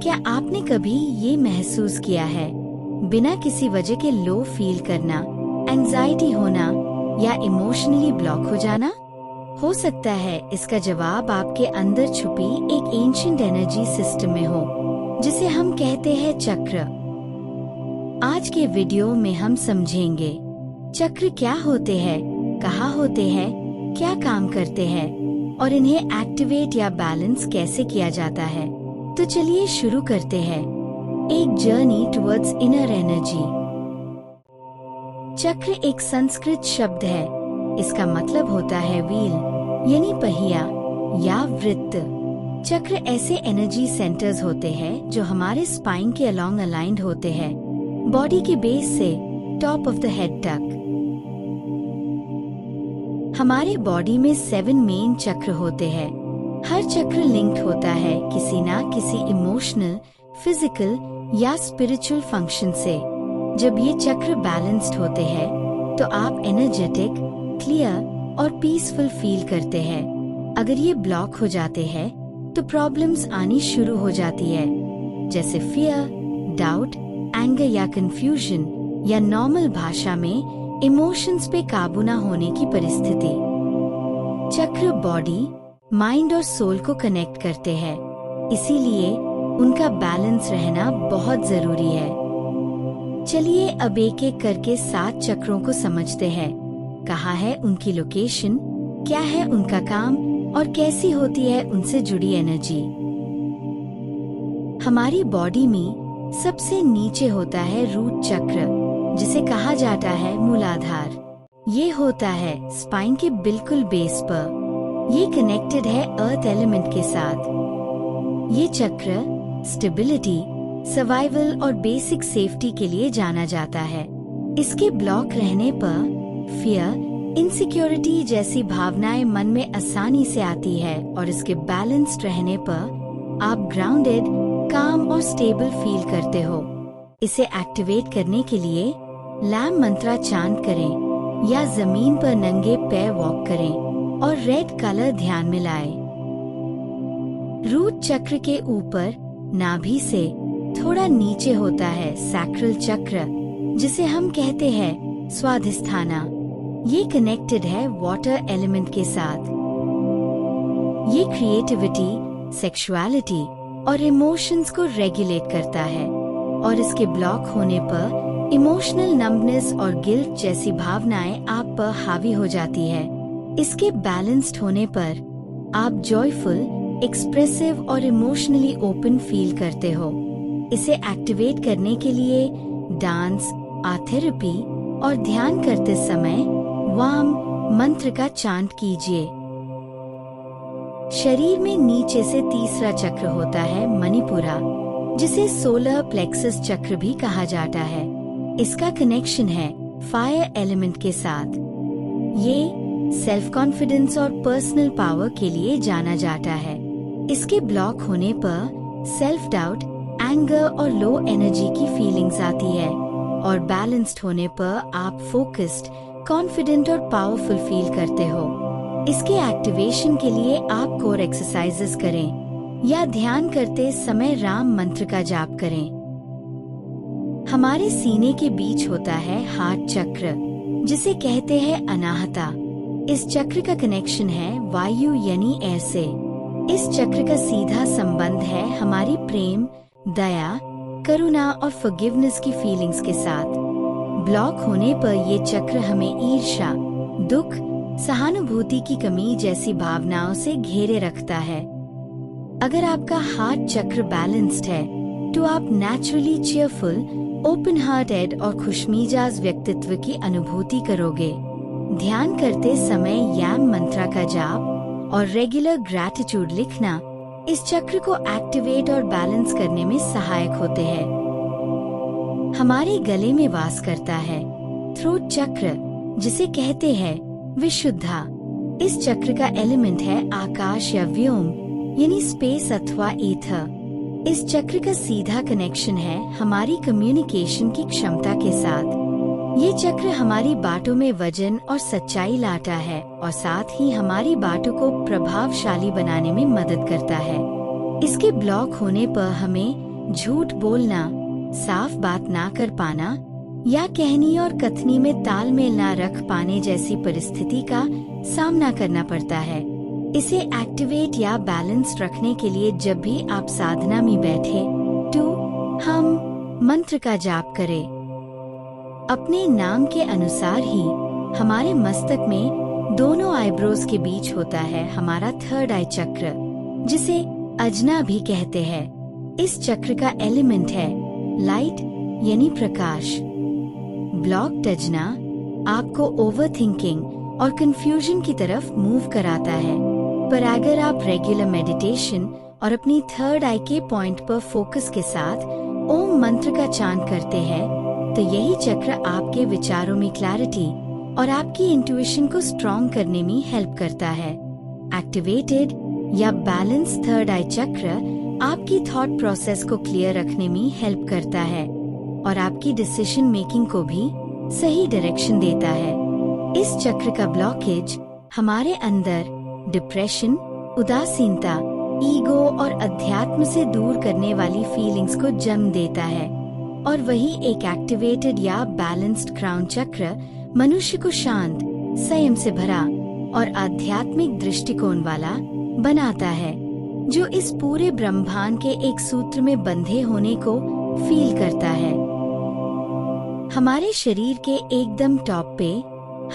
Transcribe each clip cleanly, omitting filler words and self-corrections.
क्या आपने कभी ये महसूस किया है, बिना किसी वजह के लो फील करना, एंजाइटी होना या इमोशनली ब्लॉक हो जाना? हो सकता है इसका जवाब आपके अंदर छुपी एक एंशिएंट एनर्जी सिस्टम में हो, जिसे हम कहते हैं चक्र। आज के वीडियो में हम समझेंगे चक्र क्या होते हैं, कहाँ होते हैं, क्या काम करते हैं और इन्हें एक्टिवेट या बैलेंस कैसे किया जाता है। तो चलिए शुरू करते हैं एक जर्नी टुवर्ड्स इनर एनर्जी। चक्र एक संस्कृत शब्द है। इसका मतलब होता है व्हील यानी पहिया या वृत्त। चक्र ऐसे एनर्जी सेंटर्स होते हैं जो हमारे स्पाइन के अलोंग अलाइंड होते हैं, बॉडी के बेस से टॉप ऑफ द हेड तक। हमारे बॉडी में 7 मेन चक्र होते हैं। हर चक्र लिंक्ड होता है किसी ना किसी इमोशनल, फिजिकल या स्पिरिचुअल फंक्शन से। जब ये चक्र बैलेंस्ड होते हैं तो आप एनर्जेटिक, क्लियर और पीसफुल फील करते हैं। अगर ये ब्लॉक हो जाते हैं तो प्रॉब्लम्स आनी शुरू हो जाती है, जैसे फियर, डाउट, एंगर या कंफ्यूजन, या नॉर्मल भाषा में इमोशंस पे काबू न होने की परिस्थिति। चक्र बॉडी, माइंड और सोल को कनेक्ट करते हैं, इसीलिए उनका बैलेंस रहना बहुत जरूरी है। चलिए अब एक एक करके 7 चक्रों को समझते हैं। कहाँ है उनकी लोकेशन, क्या है उनका काम और कैसी होती है उनसे जुड़ी एनर्जी। हमारी बॉडी में सबसे नीचे होता है रूट चक्र, जिसे कहा जाता है मूलाधार। ये होता है स्पाइन के बिल्कुल बेस पर। ये कनेक्टेड है अर्थ एलिमेंट के साथ। ये चक्र स्टेबिलिटी, सर्वाइवल और बेसिक सेफ्टी के लिए जाना जाता है। इसके ब्लॉक रहने पर फियर, इनसिक्योरिटी जैसी भावनाएं मन में आसानी से आती है, और इसके बैलेंस्ड रहने पर आप ग्राउंडेड, काम और स्टेबल फील करते हो। इसे एक्टिवेट करने के लिए लैम मंत्रा चांट करें या जमीन पर नंगे पैर वॉक करें और रेड कलर ध्यान में लाए। रूट चक्र के ऊपर नाभि से थोड़ा नीचे होता है सैक्रल चक्र, जिसे हम कहते हैं स्वाधिष्ठाना। ये कनेक्टेड है वाटर एलिमेंट के साथ। ये क्रिएटिविटी, सेक्सुअलिटी और इमोशंस को रेगुलेट करता है, और इसके ब्लॉक होने पर इमोशनल नंबनेस और गिल्ट जैसी भावनाएं आप पर हावी हो जाती है। इसके बैलेंस्ड होने पर आप जॉयफुल, एक्सप्रेसिव और इमोशनली ओपन फील करते हो। इसे एक्टिवेट करने के लिए डांस, आर्ट थेरेपी और ध्यान करते समय वाम मंत्र का चांट कीजिए। शरीर में नीचे से तीसरा चक्र होता है मणिपुरा, जिसे सोलर प्लेक्सस चक्र भी कहा जाता है। इसका कनेक्शन है फायर एलिमेंट के साथ। ये सेल्फ कॉन्फिडेंस और पर्सनल पावर के लिए जाना जाता है। इसके ब्लॉक होने पर सेल्फ डाउट, एंगर और लो एनर्जी की फीलिंग्स आती है, और बैलेंस्ड होने पर आप फोकस्ड, कॉन्फिडेंट और पावरफुल फील करते हो। इसके एक्टिवेशन के लिए आप कोर एक्सरसाइजेस करें या ध्यान करते समय राम मंत्र का जाप करें। हमारे सीने के बीच होता है हार्ट चक्र, जिसे कहते हैं अनाहता। इस चक्र का कनेक्शन है वायु यानी एयर से। इस चक्र का सीधा संबंध है हमारी प्रेम, दया, करुणा और फॉरगिवनेस की फीलिंग्स के साथ। ब्लॉक होने पर ये चक्र हमें ईर्ष्या, दुख, सहानुभूति की कमी जैसी भावनाओं से घेरे रखता है। अगर आपका हार्ट चक्र बैलेंस्ड है तो आप नेचुरली चीयरफुल, ओपन हार्टेड और खुशमिजाज व्यक्तित्व की अनुभूति करोगे। ध्यान करते समय याम मंत्रा का जाप और रेगुलर ग्रैटिट्यूड लिखना इस चक्र को एक्टिवेट और बैलेंस करने में सहायक होते हैं। हमारे गले में वास करता है थ्रोट चक्र, जिसे कहते हैं विशुद्धा। इस चक्र का एलिमेंट है आकाश या व्योम यानी स्पेस अथवा ईथर। इस चक्र का सीधा कनेक्शन है हमारी कम्युनिकेशन की क्षमता के साथ। ये चक्र हमारी बातों में वजन और सच्चाई लाता है, और साथ ही हमारी बातों को प्रभावशाली बनाने में मदद करता है। इसके ब्लॉक होने पर हमें झूठ बोलना, साफ बात ना कर पाना या कहनी और कथनी में तालमेल ना रख पाने जैसी परिस्थिति का सामना करना पड़ता है। इसे एक्टिवेट या बैलेंस्ड रखने के लिए जब भी आप साधना में बैठे तो हम मंत्र का जाप करें। अपने नाम के अनुसार ही हमारे मस्तक में दोनों आईब्रोज के बीच होता है हमारा थर्ड आई चक्र, जिसे अजना भी कहते हैं। इस चक्र का एलिमेंट है लाइट यानी प्रकाश। ब्लॉक्ड अजना आपको ओवरथिंकिंग और कंफ्यूजन की तरफ मूव कराता है, पर अगर आप रेगुलर मेडिटेशन और अपनी थर्ड आई के पॉइंट पर फोकस के साथ ओम मंत्र का चांट करते हैं तो यही चक्र आपके विचारों में क्लैरिटी और आपकी इंट्यूशन को स्ट्रॉन्ग करने में हेल्प करता है। एक्टिवेटेड या बैलेंस थर्ड आई चक्र आपकी थॉट प्रोसेस को क्लियर रखने में हेल्प करता है और आपकी डिसीजन मेकिंग को भी सही डायरेक्शन देता है। इस चक्र का ब्लॉकेज हमारे अंदर डिप्रेशन, उदासीनता, ईगो और अध्यात्म से दूर करने वाली फीलिंग्स को जन्म देता है, और वही एक एक्टिवेटेड या बैलेंस्ड क्राउन चक्र मनुष्य को शांत, संयम से भरा और आध्यात्मिक दृष्टिकोण वाला बनाता है, जो इस पूरे ब्रह्मांड के एक सूत्र में बंधे होने को फील करता है। हमारे शरीर के एकदम टॉप पे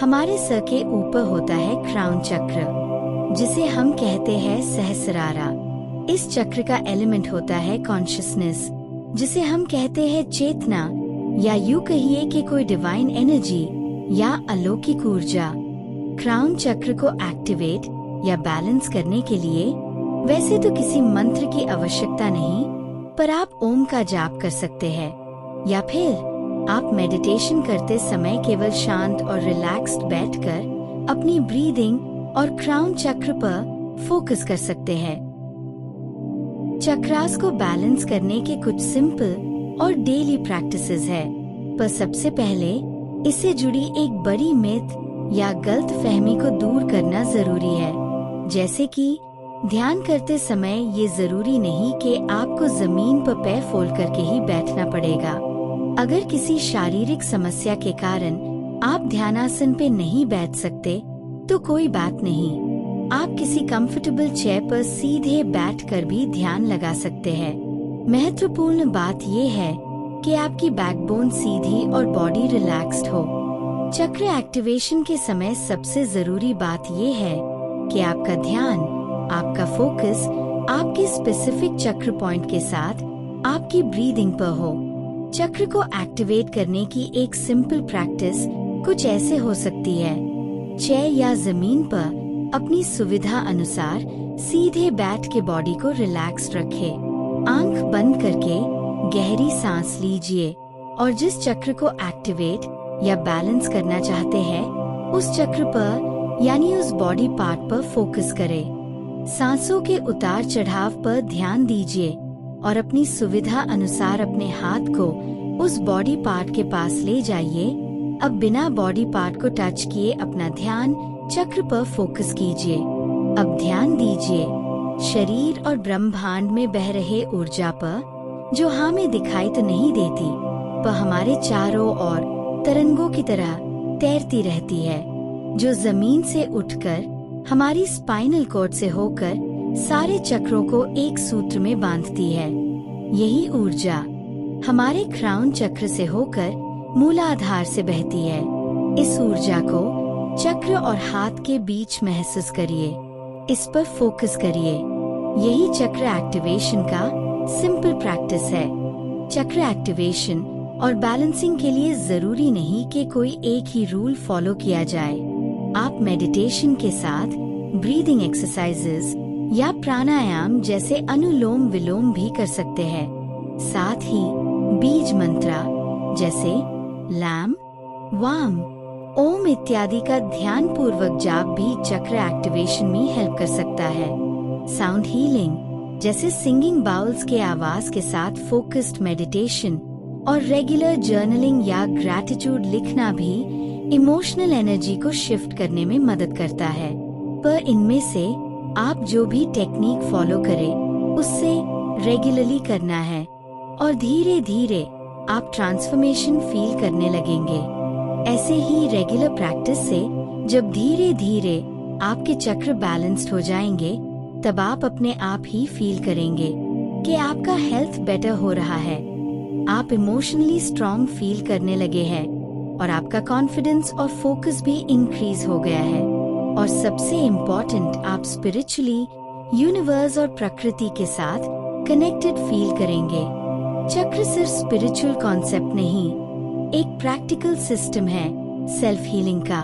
हमारे सर के ऊपर होता है क्राउन चक्र, जिसे हम कहते हैं सहस्रारा। इस चक्र का एलिमेंट होता है कॉन्शियसनेस, जिसे हम कहते हैं चेतना, या यूं कहिए कि कोई डिवाइन एनर्जी या अलौकिक ऊर्जा। क्राउन चक्र को एक्टिवेट या बैलेंस करने के लिए वैसे तो किसी मंत्र की आवश्यकता नहीं, पर आप ओम का जाप कर सकते हैं, या फिर आप मेडिटेशन करते समय केवल शांत और रिलैक्स्ड बैठकर अपनी ब्रीदिंग और क्राउन चक्र पर फोकस कर सकते हैं। चक्रास को बैलेंस करने के कुछ सिंपल और डेली प्रैक्टिसेस है, पर सबसे पहले इससे जुड़ी एक बड़ी मिथ या गलत फहमी को दूर करना जरूरी है, जैसे कि ध्यान करते समय ये जरूरी नहीं कि आपको जमीन पर पैर फोल्ड करके ही बैठना पड़ेगा। अगर किसी शारीरिक समस्या के कारण आप ध्यानासन पे नहीं बैठ सकते तो कोई बात नहीं, आप किसी कंफर्टेबल चेयर पर सीधे बैठकर भी ध्यान लगा सकते हैं। महत्वपूर्ण बात ये है कि आपकी बैकबोन सीधी और बॉडी रिलैक्स्ड हो। चक्र एक्टिवेशन के समय सबसे जरूरी बात ये है कि आपका ध्यान, आपका फोकस आपके स्पेसिफिक चक्र पॉइंट के साथ आपकी ब्रीदिंग पर हो। चक्र को एक्टिवेट करने की एक सिंपल प्रैक्टिस कुछ ऐसे हो सकती है। चेयर या जमीन पर अपनी सुविधा अनुसार सीधे बैठ के बॉडी को रिलैक्स रखें। आंख बंद करके गहरी सांस लीजिए और जिस चक्र को एक्टिवेट या बैलेंस करना चाहते हैं उस चक्र पर यानी उस बॉडी पार्ट पर फोकस करें। सांसों के उतार चढ़ाव पर ध्यान दीजिए और अपनी सुविधा अनुसार अपने हाथ को उस बॉडी पार्ट के पास ले जाइए। अब बिना बॉडी पार्ट को टच किए अपना ध्यान चक्र पर फोकस कीजिए। अब ध्यान दीजिए शरीर और ब्रह्मांड में बह रहे ऊर्जा पर, जो हमें दिखाई तो नहीं देती पर हमारे चारों ओर तरंगों की तरह तैरती रहती है, जो जमीन से उठकर हमारी स्पाइनल कॉर्ड से होकर सारे चक्रों को एक सूत्र में बांधती है। यही ऊर्जा हमारे क्राउन चक्र से होकर मूलाधार से बहती है। इस ऊर्जा को चक्र और हाथ के बीच महसूस करिए, इस पर फोकस करिए। यही चक्र एक्टिवेशन का सिंपल प्रैक्टिस है। चक्र एक्टिवेशन और बैलेंसिंग के लिए जरूरी नहीं कि कोई एक ही रूल फॉलो किया जाए। आप मेडिटेशन के साथ ब्रीदिंग एक्सरसाइजेस या प्राणायाम जैसे अनुलोम विलोम भी कर सकते हैं। साथ ही बीज मंत्रा जैसे लैम, वाम, ओम इत्यादि का ध्यान पूर्वक जाप भी चक्र एक्टिवेशन में हेल्प कर सकता है। साउंड हीलिंग जैसे सिंगिंग बाउल्स के आवाज के साथ फोकस्ड मेडिटेशन और रेगुलर जर्नलिंग या ग्रैटिट्यूड लिखना भी इमोशनल एनर्जी को शिफ्ट करने में मदद करता है। पर इनमें से आप जो भी टेक्निक फॉलो करें उससे रेगुलरली करना है। और धीरे धीरे आप ट्रांसफॉर्मेशन फील करने लगेंगे। ऐसे ही रेगुलर प्रैक्टिस से जब धीरे धीरे आपके चक्र बैलेंस्ड हो जाएंगे, तब आप अपने आप ही फील करेंगे कि आपका हेल्थ बेटर हो रहा है, आप इमोशनली स्ट्रांग फील करने लगे हैं और आपका कॉन्फिडेंस और फोकस भी इंक्रीज हो गया है। और सबसे इम्पोर्टेंट, आप स्पिरिचुअली यूनिवर्स और प्रकृति के साथ कनेक्टेड फील करेंगे। चक्र सिर्फ स्पिरिचुअल कॉन्सेप्ट नहीं, एक प्रैक्टिकल सिस्टम है सेल्फ हीलिंग का।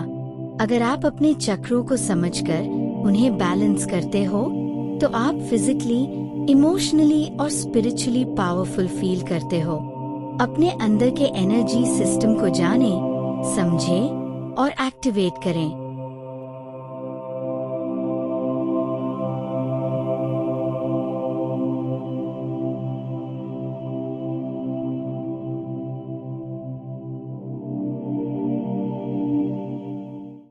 अगर आप अपने चक्रों को समझकर उन्हें बैलेंस करते हो तो आप फिजिकली, इमोशनली और स्पिरिचुअली पावरफुल फील करते हो। अपने अंदर के एनर्जी सिस्टम को जानें, समझें और एक्टिवेट करें।